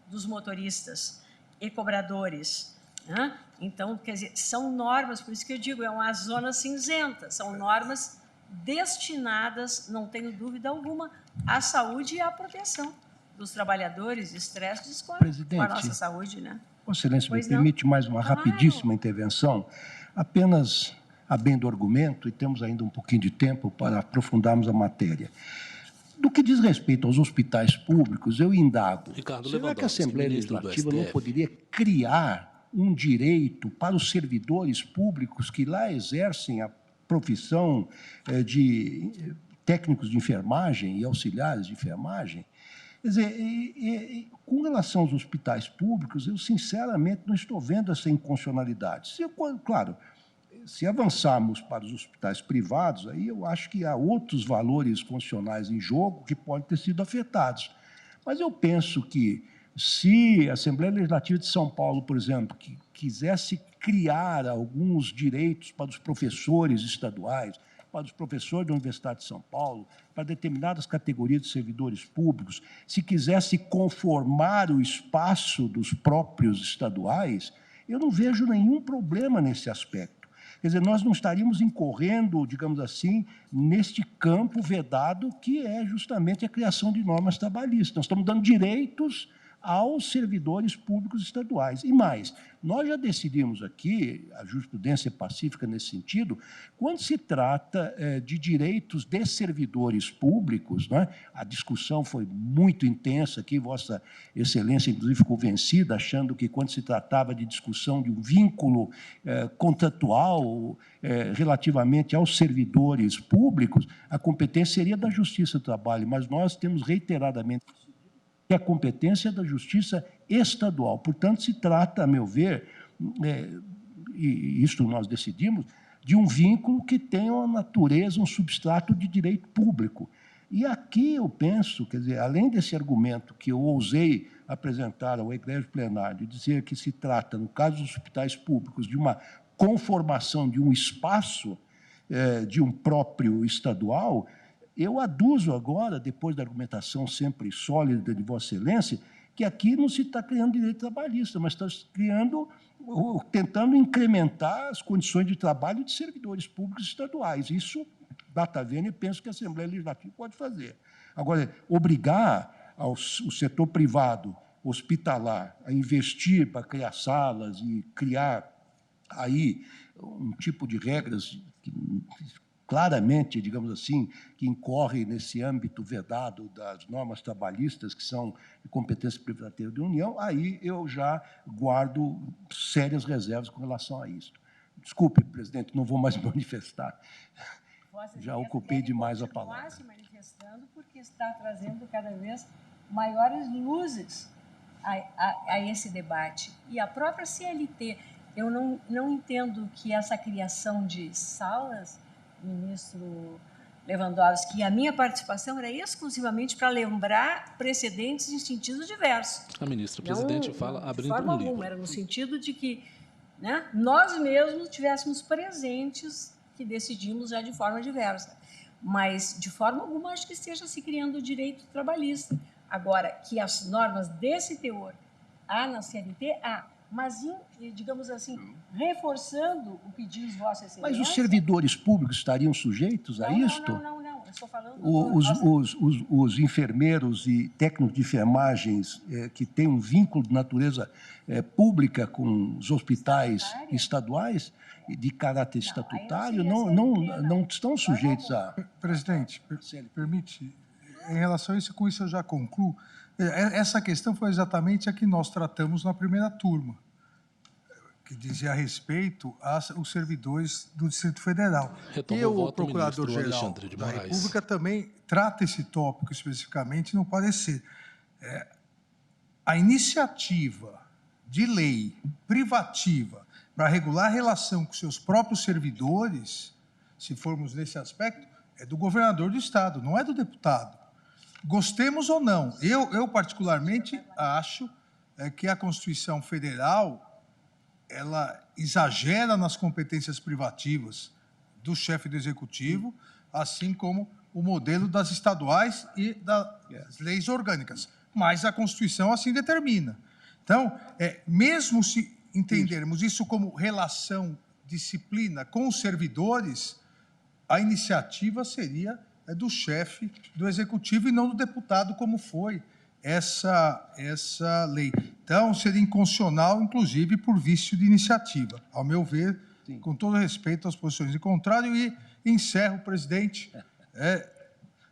dos motoristas e cobradores. Né? Então, quer dizer, são normas, por isso que eu digo, é uma zona cinzenta, são normas destinadas, não tenho dúvida alguma, à saúde e à proteção dos trabalhadores, estresse com a nossa saúde, né? Vossa Excelência, me permite mais uma rapidíssima intervenção, apenas a bem do argumento, e temos ainda um pouquinho de tempo para aprofundarmos a matéria. Do que diz respeito aos hospitais públicos, eu indago, será que a Assembleia Legislativa não poderia criar um direito para os servidores públicos que lá exercem a profissão de técnicos de enfermagem e auxiliares de enfermagem? Quer dizer, com relação aos hospitais públicos, eu, sinceramente, não estou vendo essa inconstitucionalidade. Claro, se avançarmos para os hospitais privados, aí eu acho que há outros valores constitucionais em jogo que podem ter sido afetados. Mas eu penso que, se a Assembleia Legislativa de São Paulo, por exemplo, que quisesse criar alguns direitos para os professores estaduais, para os professores da Universidade de São Paulo, para determinadas categorias de servidores públicos, se quisesse conformar o espaço dos próprios estaduais, eu não vejo nenhum problema nesse aspecto. Quer dizer, nós não estaríamos incorrendo, digamos assim, neste campo vedado que é justamente a criação de normas trabalhistas. Nós estamos dando direitos aos servidores públicos estaduais. E mais, nós já decidimos aqui, a jurisprudência pacífica nesse sentido, quando se trata de direitos de servidores públicos, né, a discussão foi muito intensa aqui, Vossa Excelência, inclusive, ficou vencida, achando que, quando se tratava de discussão de um vínculo contratual relativamente aos servidores públicos, a competência seria da Justiça do Trabalho, mas nós temos reiteradamente que a competência é da Justiça Estadual. Portanto, se trata, a meu ver, e isto nós decidimos, de um vínculo que tem uma natureza, um substrato de direito público. E aqui eu penso, quer dizer, além desse argumento que eu ousei apresentar ao egrégio plenário, de dizer que se trata, no caso dos hospitais públicos, de uma conformação de um espaço de um próprio estadual, eu aduzo agora, depois da argumentação sempre sólida de Vossa Excelência, que aqui não se está criando direito trabalhista, mas está tentando incrementar as condições de trabalho de servidores públicos estaduais. Isso, data vênia, penso que a Assembleia Legislativa pode fazer. Agora, obrigar o setor privado, hospitalar, a investir para criar salas e criar aí um tipo de regras que, claramente, digamos assim, que incorre nesse âmbito vedado das normas trabalhistas, que são de competência privativa da União, aí eu já guardo sérias reservas com relação a isso. Desculpe, presidente, não vou mais manifestar. já ocupei demais a palavra. Está se manifestando porque está trazendo cada vez maiores luzes a esse debate. E a própria CLT, eu não entendo que essa criação de salas, ministro Lewandowski, a minha participação era exclusivamente para lembrar precedentes em sentido diverso. A ministra-presidente fala abrindo um livro. De forma alguma, era no sentido de que, né, nós mesmos tivéssemos presentes que decidimos já de forma diversa. Mas, de forma alguma, acho que esteja se criando o direito trabalhista. Agora, que as normas desse teor há na CLT, há, mas, digamos assim, reforçando o que diz Vossa Excelência... Mas os servidores públicos estariam sujeitos a isto? Não. Eu estou falando... Os enfermeiros e técnicos de enfermagens que têm um vínculo de natureza pública com os hospitais estaduais, de caráter estatutário, não estão sujeitos a... Presidente, permite... Em relação a isso, com isso eu já concluo. Essa questão foi exatamente a que nós tratamos na primeira turma, que dizia respeito aos servidores do Distrito Federal. E o Procurador-Geral da República também trata esse tópico especificamente no parecer. A iniciativa de lei privativa para regular a relação com seus próprios servidores, se formos nesse aspecto, é do governador do Estado, não é do deputado. Gostemos ou não, eu particularmente acho que a Constituição Federal ela exagera nas competências privativas do chefe do Executivo, assim como o modelo das estaduais e das leis orgânicas. Mas a Constituição assim determina. Então, mesmo se entendermos isso como relação, disciplina com os servidores, a iniciativa seria do chefe do Executivo e não do deputado, como foi essa lei. Então, seria inconstitucional, inclusive, por vício de iniciativa, ao meu ver, sim, com todo respeito às posições de contrário, e encerro, presidente,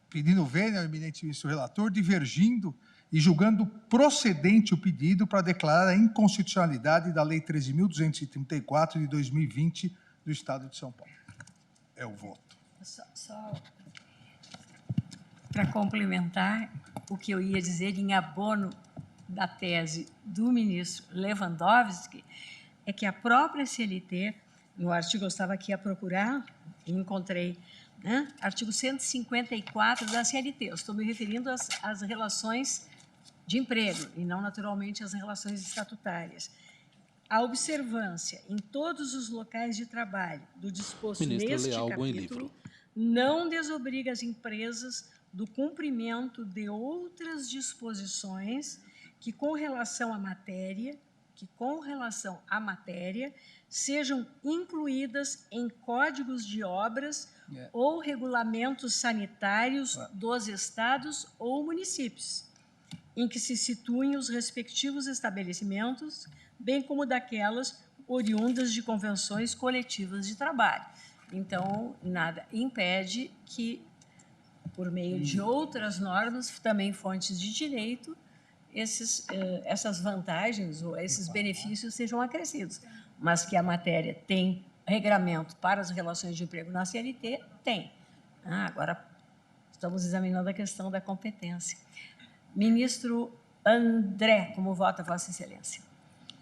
pedindo vênia ao eminente ministro relator, divergindo e julgando procedente o pedido para declarar a inconstitucionalidade da Lei 13.234 de 2020 do Estado de São Paulo. É o voto. Só para complementar o que eu ia dizer em abono da tese do ministro Lewandowski, é que a própria CLT, no artigo, eu estava aqui a procurar e encontrei, né, artigo 154 da CLT, eu estou me referindo às relações de emprego e não, naturalmente, às relações estatutárias. A observância em todos os locais de trabalho do disposto neste capítulo não desobriga as empresas do cumprimento de outras disposições que, com relação à matéria, sejam incluídas em códigos de obras ou regulamentos sanitários dos estados ou municípios, em que se situem os respectivos estabelecimentos, bem como daquelas oriundas de convenções coletivas de trabalho. Então, nada impede que, por meio de outras normas, também fontes de direito, essas vantagens ou esses benefícios sejam acrescidos. Mas que a matéria tem regramento para as relações de emprego na CLT, tem. Agora, estamos examinando a questão da competência. Ministro André, como vota Vossa Excelência?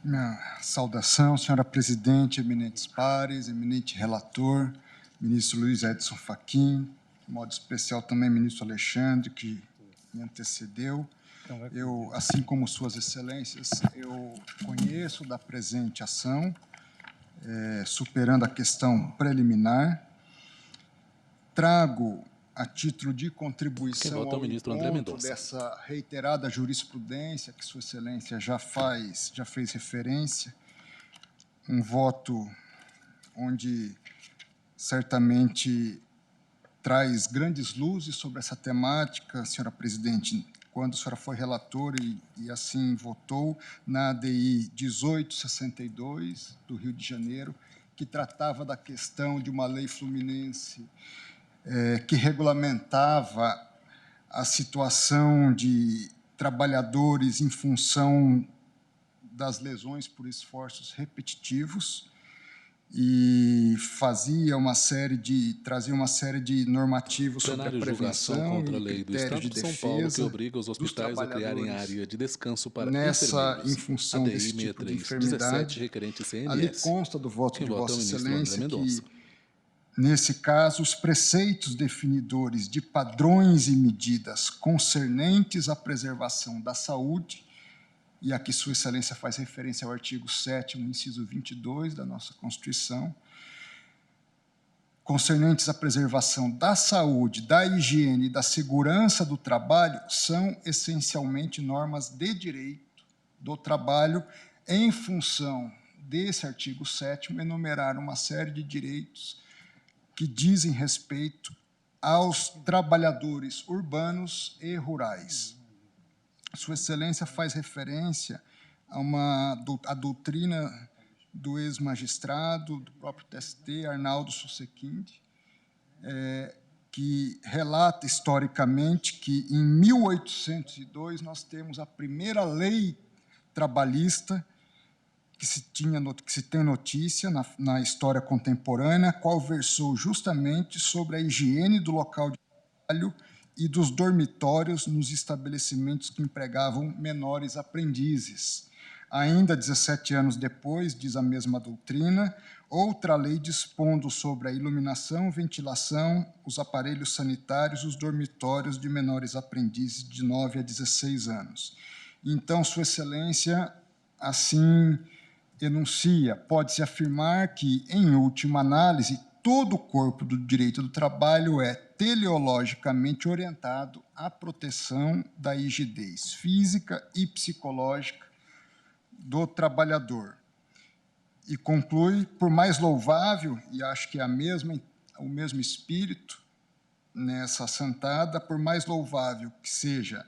Minha saudação, senhora presidente, eminentes pares, eminente relator, ministro Luiz Edson Fachin, de modo especial também ministro Alexandre, que me antecedeu. Eu, assim como suas excelências, eu conheço da presente ação, superando a questão preliminar, trago a título de contribuição ao encontro dessa reiterada jurisprudência que Sua Excelência já fez referência, um voto onde certamente traz grandes luzes sobre essa temática, senhora presidente, quando a senhora foi relatora e assim votou na ADI 1862 do Rio de Janeiro, que tratava da questão de uma lei fluminense que regulamentava a situação de trabalhadores em função das lesões por esforços repetitivos. e trazia uma série de normativos sobre a prevenção contra a lei e do critérios Estado de de São Paulo, que defesa obriga os hospitais a criarem área de descanso para nessa, enfermeiros. em função ADI desse tipo de 63, enfermidade. 17 requerente CNS. Ali consta do voto Quem de vota é o Vossa ministro André Excelência Mendonça. que, nesse caso, os preceitos definidores de padrões e medidas concernentes à preservação da saúde, e aqui Sua Excelência faz referência ao artigo 7º, inciso 22 da nossa Constituição, concernentes à preservação da saúde, da higiene e da segurança do trabalho, são essencialmente normas de direito do trabalho, em função desse artigo 7º, enumerar uma série de direitos que dizem respeito aos trabalhadores urbanos e rurais. Sua Excelência faz referência à doutrina do ex-magistrado, do próprio TST, Arnaldo Susequinde, que relata historicamente que, em 1802, nós temos a primeira lei trabalhista que se tem notícia na história contemporânea, a qual versou justamente sobre a higiene do local de trabalho e dos dormitórios nos estabelecimentos que empregavam menores aprendizes. Ainda 17 anos depois, diz a mesma doutrina, outra lei dispondo sobre a iluminação, ventilação, os aparelhos sanitários, os dormitórios de menores aprendizes de 9 a 16 anos. Então, Sua Excelência, assim enuncia, pode-se afirmar que, em última análise, todo o corpo do direito do trabalho é teleologicamente orientado à proteção da rigidez física e psicológica do trabalhador. E conclui, por mais louvável, e acho que é o mesmo espírito nessa assentada, por mais louvável que seja,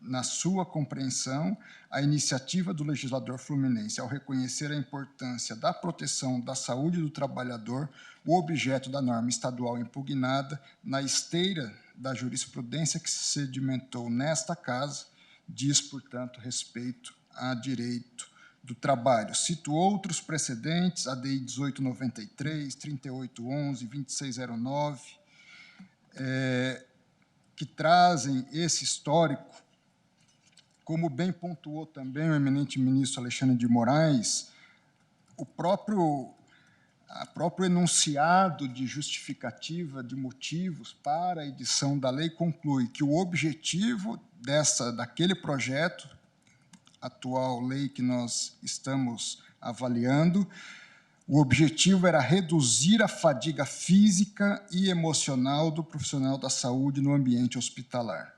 na sua compreensão, a iniciativa do legislador fluminense ao reconhecer a importância da proteção da saúde do trabalhador, o objeto da norma estadual impugnada, na esteira da jurisprudência que se sedimentou nesta casa, diz, portanto, respeito a direito do trabalho. Cito outros precedentes, a DI 1893, 3811, 2609, que trazem esse histórico. Como bem pontuou também o eminente ministro Alexandre de Moraes, o próprio enunciado de justificativa de motivos para a edição da lei conclui que o objetivo daquele projeto, atual lei que nós estamos avaliando, o objetivo era reduzir a fadiga física e emocional do profissional da saúde no ambiente hospitalar.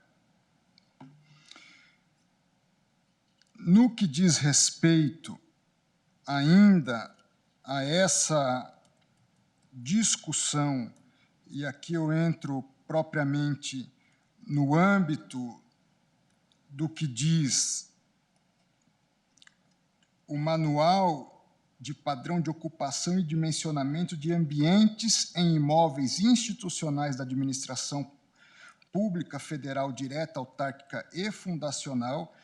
No que diz respeito ainda a essa discussão, e aqui eu entro propriamente no âmbito do que diz o Manual de Padrão de Ocupação e Dimensionamento de Ambientes em Imóveis Institucionais da Administração Pública Federal Direta, Autárquica e Fundacional,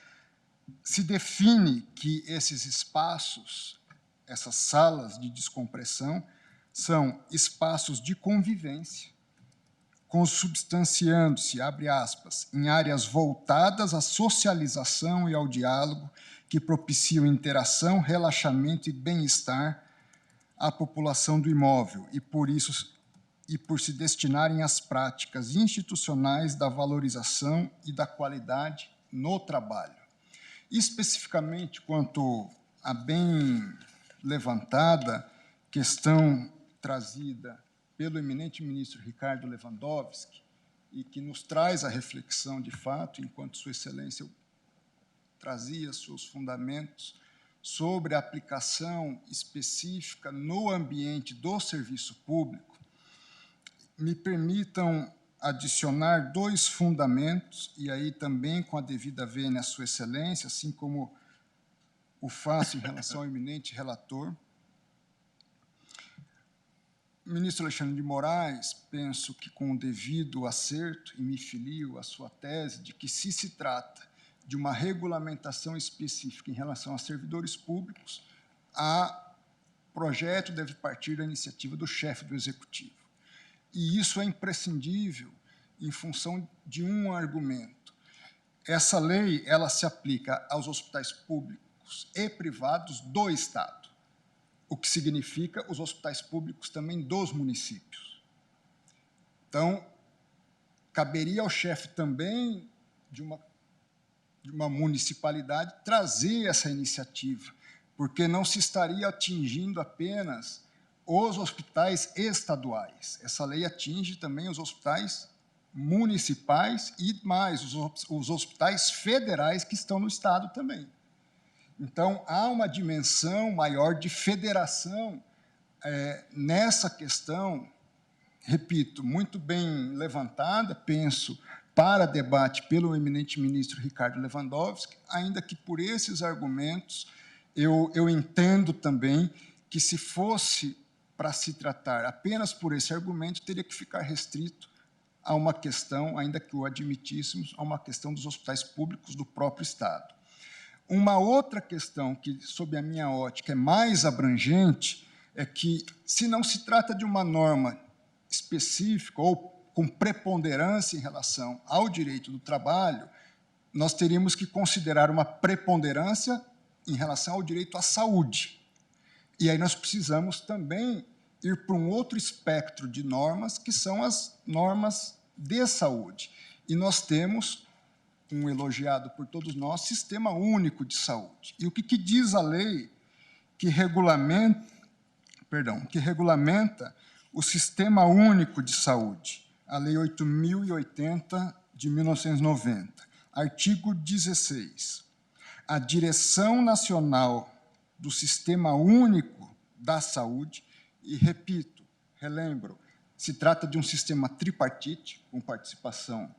se define que esses espaços, essas salas de descompressão, são espaços de convivência, consubstanciando-se, abre aspas, em áreas voltadas à socialização e ao diálogo, que propiciam interação, relaxamento e bem-estar à população do imóvel, e por se destinarem às práticas institucionais da valorização e da qualidade no trabalho. Especificamente quanto à bem levantada questão trazida pelo eminente ministro Ricardo Lewandowski, e que nos traz a reflexão de fato, enquanto Sua Excelência trazia seus fundamentos sobre a aplicação específica no ambiente do serviço público, me permitam adicionar 2 fundamentos, e aí também com a devida vênia à Sua Excelência, assim como o faço em relação ao eminente relator. Ministro Alexandre de Moraes, penso que com o devido acerto, e me filio à sua tese, de que se trata de uma regulamentação específica em relação a servidores públicos, há projeto deve partir da iniciativa do chefe do Executivo. E isso é imprescindível em função de um argumento. Essa lei ela se aplica aos hospitais públicos e privados do Estado, o que significa os hospitais públicos também dos municípios. Então, caberia ao chefe também de uma municipalidade trazer essa iniciativa, porque não se estaria atingindo apenas os hospitais estaduais. Essa lei atinge também os hospitais municipais e mais os hospitais federais que estão no Estado também. Então, há uma dimensão maior de federação nessa questão, repito, muito bem levantada, penso, para debate pelo eminente ministro Ricardo Lewandowski, ainda que por esses argumentos eu entendo também que, se fosse para se tratar apenas por esse argumento, teria que ficar restrito a uma questão, ainda que o admitíssemos, a uma questão dos hospitais públicos do próprio Estado. Uma outra questão que, sob a minha ótica, é mais abrangente, é que, se não se trata de uma norma específica ou com preponderância em relação ao direito do trabalho, nós teríamos que considerar uma preponderância em relação ao direito à saúde. E aí nós precisamos também ir para um outro espectro de normas, que são as normas de saúde. E nós temos um elogiado por todos nós, Sistema Único de Saúde. E o que diz a lei que regulamenta o Sistema Único de Saúde? A Lei 8.080, de 1990. Artigo 16. A Direção Nacional do Sistema Único da Saúde, e repito, relembro, se trata de um sistema tripartite, com participação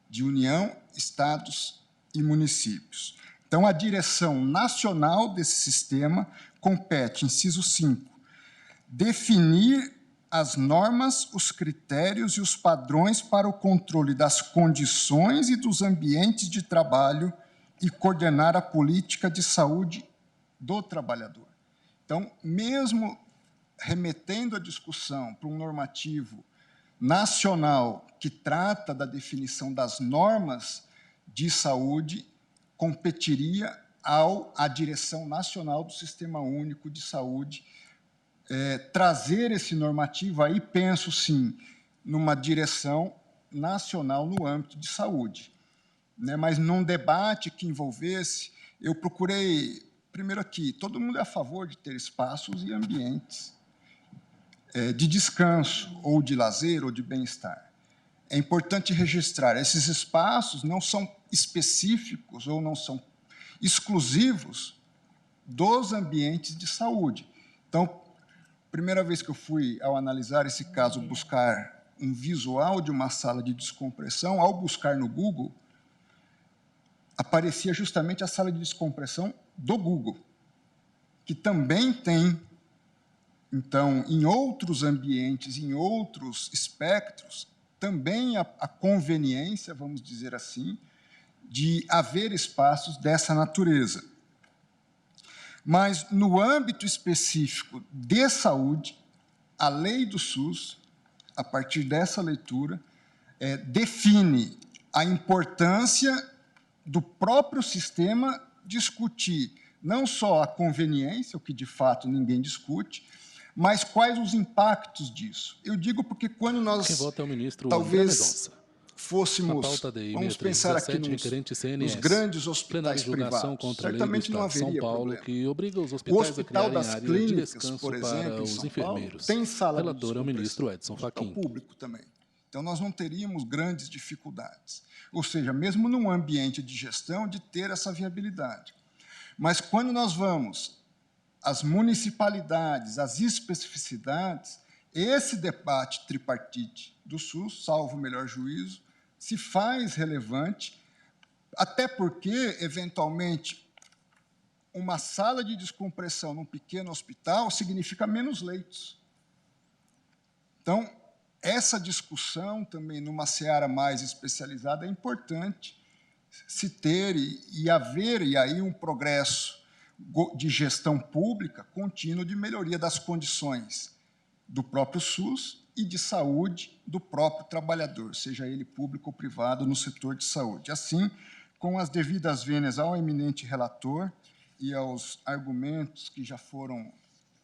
de União, Estados e municípios. Então, a direção nacional desse sistema compete, inciso 5, definir as normas, os critérios e os padrões para o controle das condições e dos ambientes de trabalho e coordenar a política de saúde do trabalhador. Então, mesmo remetendo a discussão para um normativo nacional que trata da definição das normas de saúde, competiria à Direção Nacional do Sistema Único de Saúde trazer esse normativo, aí penso, sim, numa direção nacional no âmbito de saúde. Mas num debate que envolvesse, eu procurei, primeiro aqui, todo mundo é a favor de ter espaços e ambientes de descanso, ou de lazer, ou de bem-estar. É importante registrar, esses espaços não são específicos ou não são exclusivos dos ambientes de saúde. Então, primeira vez que eu fui, ao analisar esse caso, buscar um visual de uma sala de descompressão, ao buscar no Google, aparecia justamente a sala de descompressão do Google, que também tem, então, em outros ambientes, em outros espectros, também a conveniência, vamos dizer assim, de haver espaços dessa natureza. Mas, no âmbito específico de saúde, a lei do SUS, a partir dessa leitura, define a importância do próprio sistema discutir não só a conveniência, o que de fato ninguém discute, mas quais os impactos disso. Eu digo porque quando nós, quem vota é o ministro talvez, fôssemos, vamos pensar aqui nos grandes hospitais privados, contra certamente não haveria São Paulo, problema. Que obriga os O hospitais Hospital a das área Clínicas, de descanso por exemplo, para em os São enfermeiros. Paulo, tem sala de Relator é o ministro Edson Hospital Fachin. público também. Então, nós não teríamos grandes dificuldades. Ou seja, mesmo num ambiente de gestão, de ter essa viabilidade. Mas, quando nós vamos às municipalidades, às especificidades, esse debate tripartite do SUS, salvo o melhor juízo, se faz relevante, até porque, eventualmente, uma sala de descompressão num pequeno hospital significa menos leitos. Então, essa discussão também numa seara mais especializada é importante se ter e haver, e aí um progresso de gestão pública contínua de melhoria das condições do próprio SUS e de saúde do próprio trabalhador, seja ele público ou privado no setor de saúde. Assim, com as devidas vênias ao eminente relator e aos argumentos que já foram,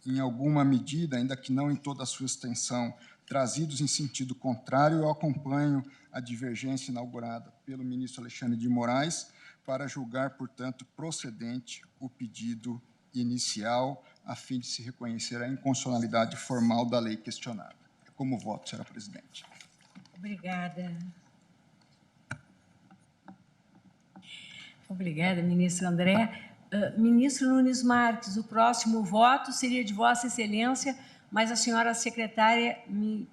em alguma medida, ainda que não em toda a sua extensão, trazidos em sentido contrário, eu acompanho a divergência inaugurada pelo ministro Alexandre de Moraes para julgar, portanto, procedente o pedido inicial, a fim de se reconhecer a inconstitucionalidade formal da lei questionada. Como voto, senhora presidente. Obrigada. Obrigada, ministro André. Ministro Nunes Marques, o próximo voto seria de Vossa Excelência, mas a senhora secretária me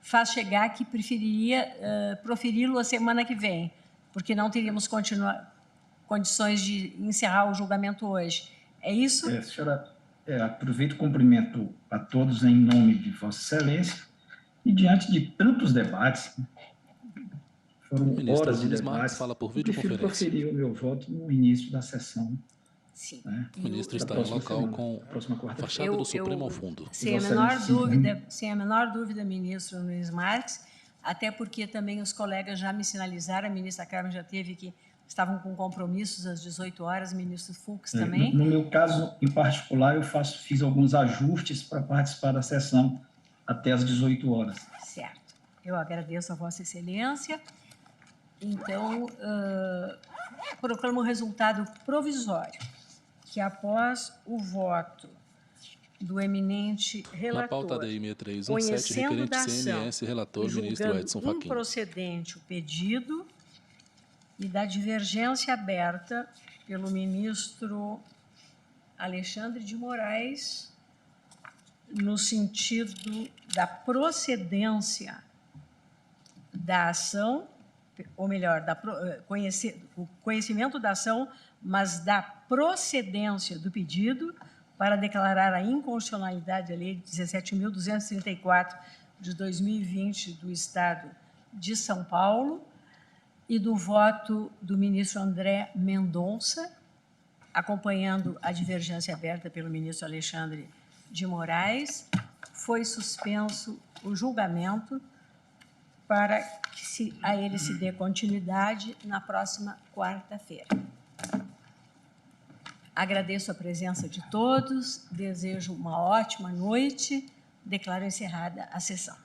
faz chegar que preferiria proferi-lo a semana que vem, porque não teríamos condições de encerrar o julgamento hoje. É isso? Senhora, aproveito e cumprimento a todos em nome de Vossa Excelência e diante de tantos debates, foram horas de debate, fala por eu prefiro proferir o meu voto no início da sessão. Sim. Né? O ministro está em local com a fachada do Supremo ao fundo. Sem a menor dúvida, ministro Nunes Marques, até porque também os colegas já me sinalizaram, a ministra Carmen já teve que estavam com compromissos às 18 horas, o ministro Fux também. No meu caso, em particular, eu fiz alguns ajustes para participar da sessão até às 18 horas. Certo. Eu agradeço a Vossa Excelência. Então, proclamo o resultado provisório, que após o voto do eminente relator, na pauta da 6317, requerente CNS, relator, ministro Edson Fachin, improcedente o pedido e da divergência aberta pelo ministro Alexandre de Moraes, no sentido da procedência da ação, ou melhor, o conhecimento da ação, mas da procedência do pedido para declarar a inconstitucionalidade da Lei 17.234 de 2020 do Estado de São Paulo e do voto do ministro André Mendonça, acompanhando a divergência aberta pelo ministro Alexandre de Moraes, foi suspenso o julgamento para que a ele se dê continuidade na próxima quarta-feira. Agradeço a presença de todos, desejo uma ótima noite, declaro encerrada a sessão.